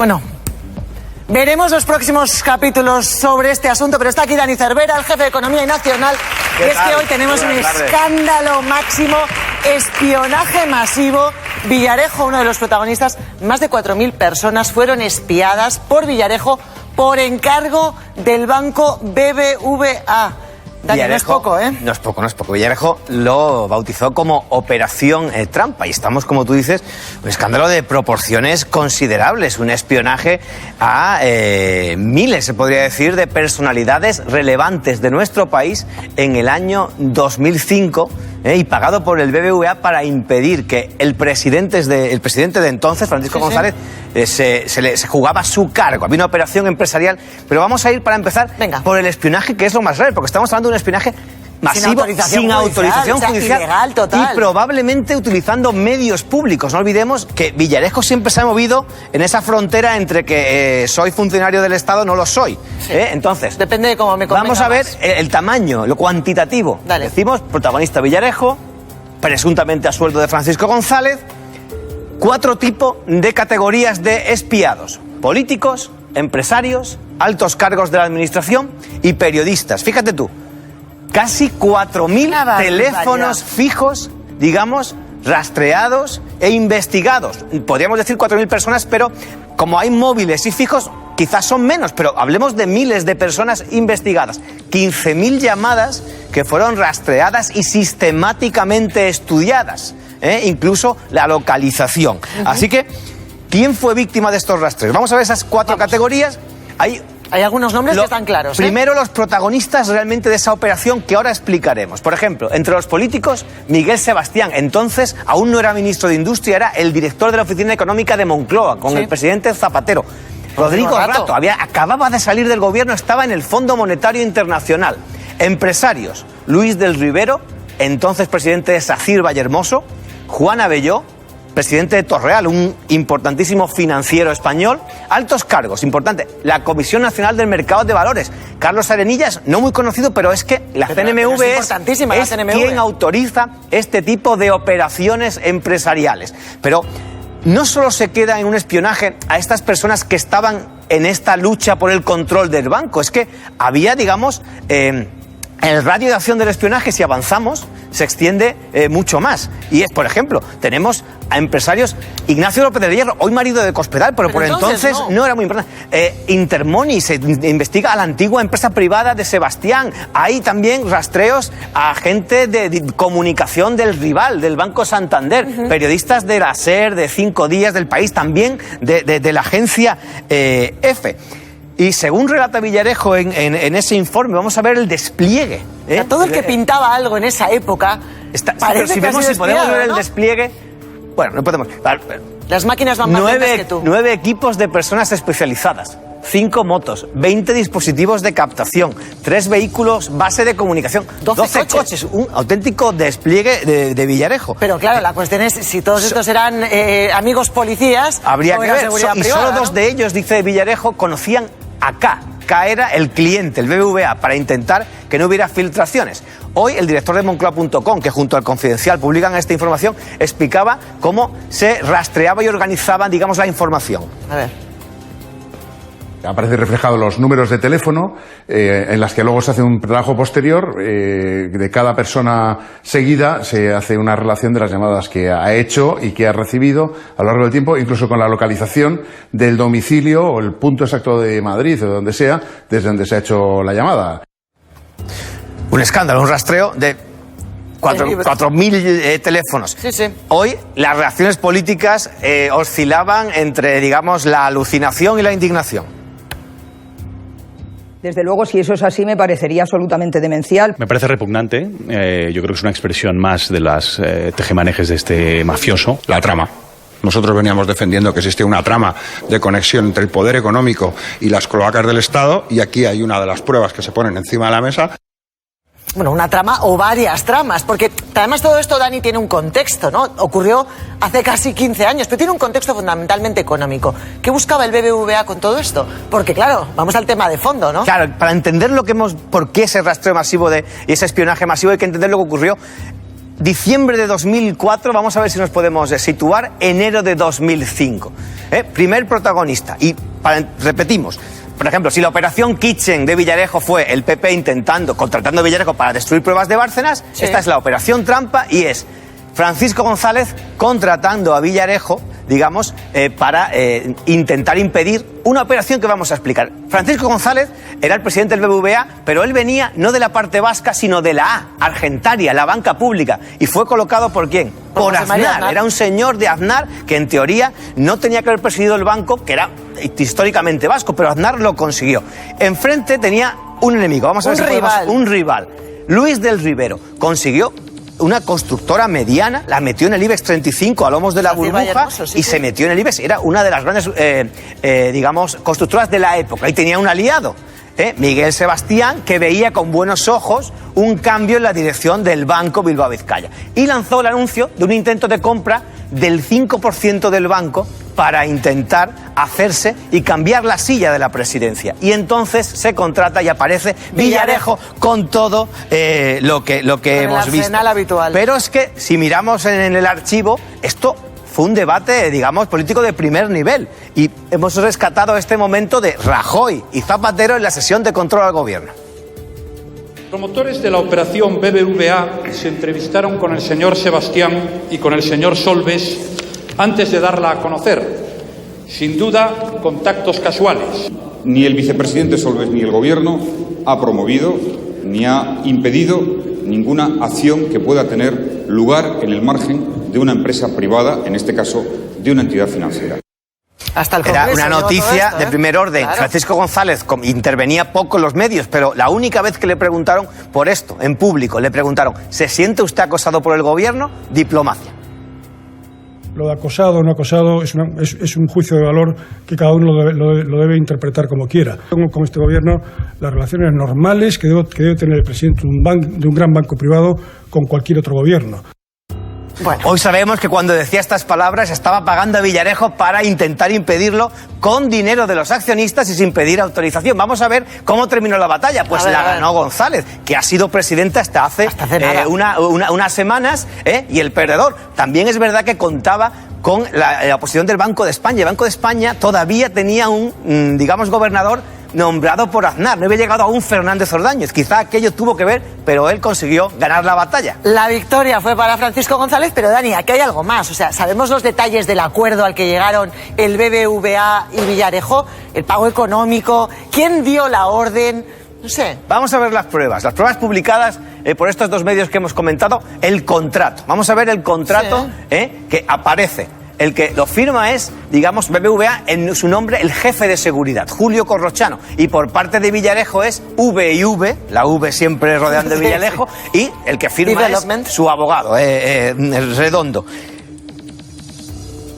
Bueno, veremos los próximos capítulos sobre este asunto, pero está aquí Dani Cervera, el jefe de Economía y Nacional. Y es que hoy tenemos un escándalo máximo, espionaje masivo. Villarejo, uno de los protagonistas, más de 4.000 personas fueron espiadas por Villarejo por encargo del banco BBVA. Dani, no es poco, ¿eh? No es poco, no es poco. Villarejo lo bautizó como Operación Trampa y estamos, como tú dices, un escándalo de proporciones considerables, un espionaje a miles, se podría decir, de personalidades relevantes de nuestro país en el año 2005 y pagado por el BBVA para impedir que el presidente de entonces, Francisco González, se jugaba su cargo. Había una operación empresarial, pero vamos a ir para empezar por el espionaje, que es lo más grave, porque estamos hablando de un espionaje masivo, sin autorización judicial, ilegal, total. Y probablemente utilizando medios públicos. No olvidemos que Villarejo siempre se ha movido en esa frontera entre que soy funcionario del Estado, no lo soy. Sí. Entonces, depende de cómo me convenga. Vamos a ver más el tamaño, lo cuantitativo. Dale. Decimos, protagonista Villarejo, presuntamente a sueldo de Francisco González, 4 tipos de categorías de espiados: políticos, empresarios, altos cargos de la administración y periodistas. Fíjate tú, casi 4.000 teléfonos fijos, digamos, rastreados e investigados. Podríamos decir 4.000 personas, pero como hay móviles y fijos, quizás son menos, pero hablemos de miles de personas investigadas. 15.000 llamadas que fueron rastreadas y sistemáticamente estudiadas, incluso la localización. Así que, ¿quién fue víctima de estos rastreos? Vamos a ver esas 4 categorías. Hay algunos nombres que están claros. Primero, los protagonistas realmente de esa operación que ahora explicaremos. Por ejemplo, entre los políticos, Miguel Sebastián. Entonces, aún no era ministro de Industria, era el director de la Oficina Económica de Moncloa, con el presidente Zapatero. Rodrigo Rato acababa de salir del gobierno, estaba en el Fondo Monetario Internacional. Empresarios, Luis del Rivero, entonces presidente de SACIR Vallehermoso, Juan Abelló, presidente de Torreal, un importantísimo financiero español. Altos cargos, importante, la Comisión Nacional del Mercado de Valores. Carlos Arenillas, no muy conocido, pero es que la CNMV es quien autoriza este tipo de operaciones empresariales. Pero no solo se queda en un espionaje a estas personas que estaban en esta lucha por el control del banco, es que había, digamos, el radio de acción del espionaje, si avanzamos, se extiende mucho más. Y es, por ejemplo, tenemos a empresarios, Ignacio López de Hierro, hoy marido de Cospedal, pero por entonces no era muy importante. Intermoni, se investiga a la antigua empresa privada de Sebastián. Hay también rastreos a gente de comunicación del rival, del Banco Santander, periodistas de la SER, de 5 Días, del País, también de la agencia EFE. Y según relata Villarejo en ese informe, vamos a ver el despliegue. O sea, todo el que pintaba algo en esa época parece que ha sido podemos ver ¿no? el despliegue. Bueno, no podemos. Las máquinas van más lentas que tú. 9 equipos de personas especializadas, 5 motos, 20 dispositivos de captación, 3 vehículos base de comunicación, 12 coches. Un auténtico despliegue de Villarejo. Pero claro, la cuestión es si todos estos eran amigos policías. Habría que ver. Y privada, solo 2 de ellos, dice Villarejo, conocían a K era el cliente, el BBVA, para intentar que no hubiera filtraciones. Hoy el director de Moncloa.com, que junto al Confidencial publican esta información, explicaba cómo se rastreaba y organizaba, digamos, la información. A ver. Aparecen reflejados los números de teléfono, en las que luego se hace un trabajo posterior. De cada persona seguida se hace una relación de las llamadas que ha hecho y que ha recibido a lo largo del tiempo, incluso con la localización del domicilio o el punto exacto de Madrid o de donde sea, desde donde se ha hecho la llamada. Un escándalo, un rastreo de 4.000 teléfonos. Sí, sí. Hoy las reacciones políticas oscilaban entre, digamos, la alucinación y la indignación. Desde luego, si eso es así, me parecería absolutamente demencial. Me parece repugnante. Yo creo que es una expresión más de las tejemanejes de este mafioso. La trama. Nosotros veníamos defendiendo que existe una trama de conexión entre el poder económico y las cloacas del Estado, y aquí hay una de las pruebas que se ponen encima de la mesa. Bueno, una trama o varias tramas, porque además todo esto, Dani, tiene un contexto, ¿no? Ocurrió hace casi 15 años, pero tiene un contexto fundamentalmente económico. ¿Qué buscaba el BBVA con todo esto? Porque, claro, vamos al tema de fondo, ¿no? Claro, para entender por qué ese rastreo masivo y ese espionaje masivo, hay que entender lo que ocurrió diciembre de 2004, vamos a ver si nos podemos situar, enero de 2005. Primer protagonista. Y repetimos, por ejemplo, si la operación Kitchen de Villarejo fue el PP contratando a Villarejo para destruir pruebas de Bárcenas, sí. Esta es la operación trampa y es Francisco González contratando a Villarejo, digamos, para intentar impedir una operación que vamos a explicar. Francisco González era el presidente del BBVA, pero él venía no de la parte vasca, sino de la Argentaria, la banca pública. ¿Y fue colocado por quién? Por Aznar. Era un señor de Aznar que en teoría no tenía que haber presidido el banco, que era históricamente vasco, pero Aznar lo consiguió. Enfrente tenía un enemigo, vamos a ver un rival. Luis del Rivero consiguió una constructora mediana, la metió en el IBEX 35 a lomos de la burbuja y se metió en el IBEX. Era una de las grandes, digamos, constructoras de la época. Y tenía un aliado, Miguel Sebastián, que veía con buenos ojos un cambio en la dirección del Banco Bilbao Vizcaya. Y lanzó el anuncio de un intento de compra del 5% del banco para intentar hacerse y cambiar la silla de la presidencia. Y entonces se contrata y aparece Villarejo con todo lo que hemos visto. Habitual. Pero es que si miramos en el archivo, esto fue un debate, digamos, político de primer nivel. Y hemos rescatado este momento de Rajoy y Zapatero en la sesión de control al gobierno. Promotores de la operación BBVA se entrevistaron con el señor Sebastián y con el señor Solbes antes de darla a conocer. Sin duda, contactos casuales. Ni el vicepresidente Solbes ni el Gobierno ha promovido ni ha impedido ninguna acción que pueda tener lugar en el margen de una empresa privada, en este caso de una entidad financiera. Hasta el Congreso, era una noticia esto, de primer orden. Claro. Francisco González intervenía poco en los medios, pero la única vez que le preguntaron por esto, en público, le preguntaron, ¿se siente usted acosado por el gobierno? Diplomacia. Lo de acosado o no acosado es un juicio de valor que cada uno lo debe interpretar como quiera. Con este gobierno, las relaciones normales que debe tener el presidente de un gran banco privado con cualquier otro gobierno. Bueno, hoy sabemos que cuando decía estas palabras estaba pagando a Villarejo para intentar impedirlo con dinero de los accionistas y sin pedir autorización. Vamos a ver cómo terminó la batalla. Pues la ganó González, que ha sido presidente hasta hace unas semanas, y el perdedor. También es verdad que contaba con la oposición del Banco de España. El Banco de España todavía tenía un, digamos, gobernador nombrado por Aznar. No había llegado aún Fernández Ordóñez. Quizá aquello tuvo que ver, pero él consiguió ganar la batalla. La victoria fue para Francisco González, pero Dani, aquí hay algo más. O sea, sabemos los detalles del acuerdo al que llegaron el BBVA y Villarejo, el pago económico, quién dio la orden, no sé. Vamos a ver las pruebas publicadas por estos dos medios que hemos comentado, el contrato. Vamos a ver el contrato, que aparece. El que lo firma es, digamos, BBVA, en su nombre, el jefe de seguridad, Julio Corrochano. Y por parte de Villarejo es V&V, la V siempre rodeando de Villarejo, y el que firma es su abogado, Redondo.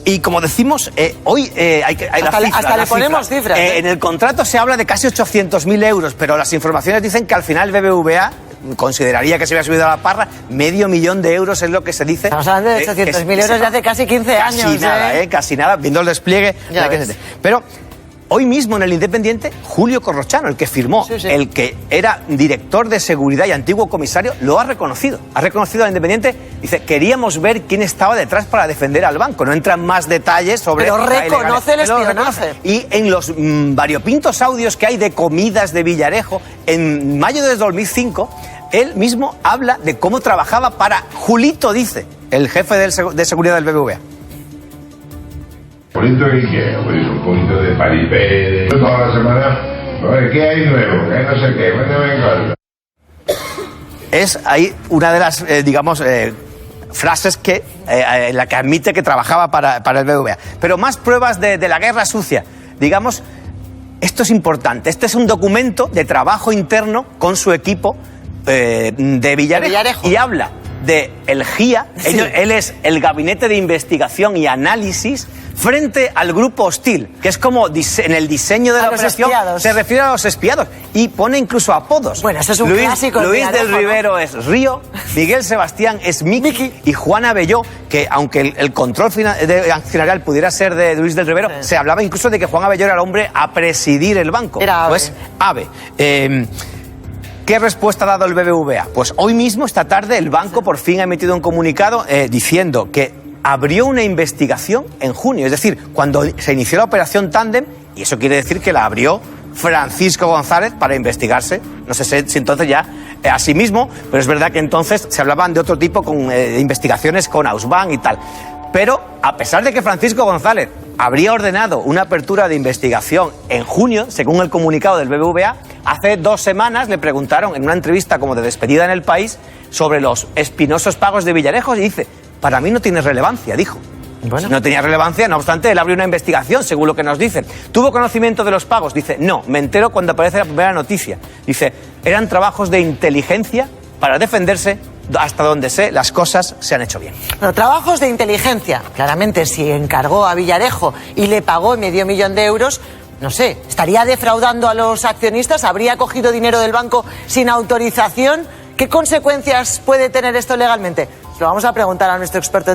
Y como decimos, hoy hay las cifras. Hasta le ponemos cifras. En el contrato se habla de casi 800.000 euros, pero las informaciones dicen que al final BBVA consideraría que se había subido a la parra, 500.000 euros es lo que se dice. Estamos hablando de 800.000 euros de hace casi 15 años. Casi nada, casi nada, viendo el despliegue. Pero hoy mismo en el Independiente, Julio Corrochano, el que firmó, el que era director de seguridad y antiguo comisario, lo ha reconocido. Ha reconocido al Independiente, dice, queríamos ver quién estaba detrás para defender al banco. No entran más detalles sobre... Pero reconoce el espionaje. Y en los variopintos audios que hay de comidas de Villarejo, en mayo de 2005, él mismo habla de cómo trabajaba para Julito, dice, el jefe de seguridad del BBVA. ¿Polito qué quiere? Pues un poquito de paripé, de toda la semana. ¿Qué hay nuevo? ¿Qué no sé qué? Venga. Es ahí una de las, digamos, frases que, en la que admite que trabajaba para el BBVA. Pero más pruebas de la guerra sucia. Digamos, esto es importante. Este es un documento de trabajo interno con su equipo de Villarejo. Y habla de el GIA, él es el Gabinete de Investigación y Análisis, frente al grupo hostil, que es como en el diseño de la operación se refiere a los espiados y pone incluso apodos. Bueno, eso es un clásico. Luis del Rivero, ¿no? Es Río, Miguel Sebastián es Miki y Juan Abelló, que aunque el control accionarial pudiera ser de Luis del Rivero, se hablaba incluso de que Juan Abelló era el hombre a presidir el banco. Era pues Ave. ¿Qué respuesta ha dado el BBVA? Pues hoy mismo, esta tarde, el banco por fin ha emitido un comunicado diciendo que abrió una investigación en junio. Es decir, cuando se inició la operación Tándem, y eso quiere decir que la abrió Francisco González para investigarse. No sé si entonces ya a sí mismo, pero es verdad que entonces se hablaban de otro tipo de investigaciones con Ausbank y tal. Pero a pesar de que Francisco González habría ordenado una apertura de investigación en junio, según el comunicado del BBVA, hace 2 semanas le preguntaron en una entrevista como de despedida en El País sobre los espinosos pagos de Villarejos y dice, para mí no tiene relevancia, dijo. Bueno. Si no tenía relevancia, no obstante, él abrió una investigación, según lo que nos dicen. ¿Tuvo conocimiento de los pagos? Dice, no, me entero cuando aparece la primera noticia. Dice, eran trabajos de inteligencia para defenderse. Hasta donde sé, las cosas se han hecho bien. Bueno, trabajos de inteligencia. Claramente, si encargó a Villarejo y le pagó medio millón de euros, no sé, ¿estaría defraudando a los accionistas? ¿Habría cogido dinero del banco sin autorización? ¿Qué consecuencias puede tener esto legalmente? Lo vamos a preguntar a nuestro experto en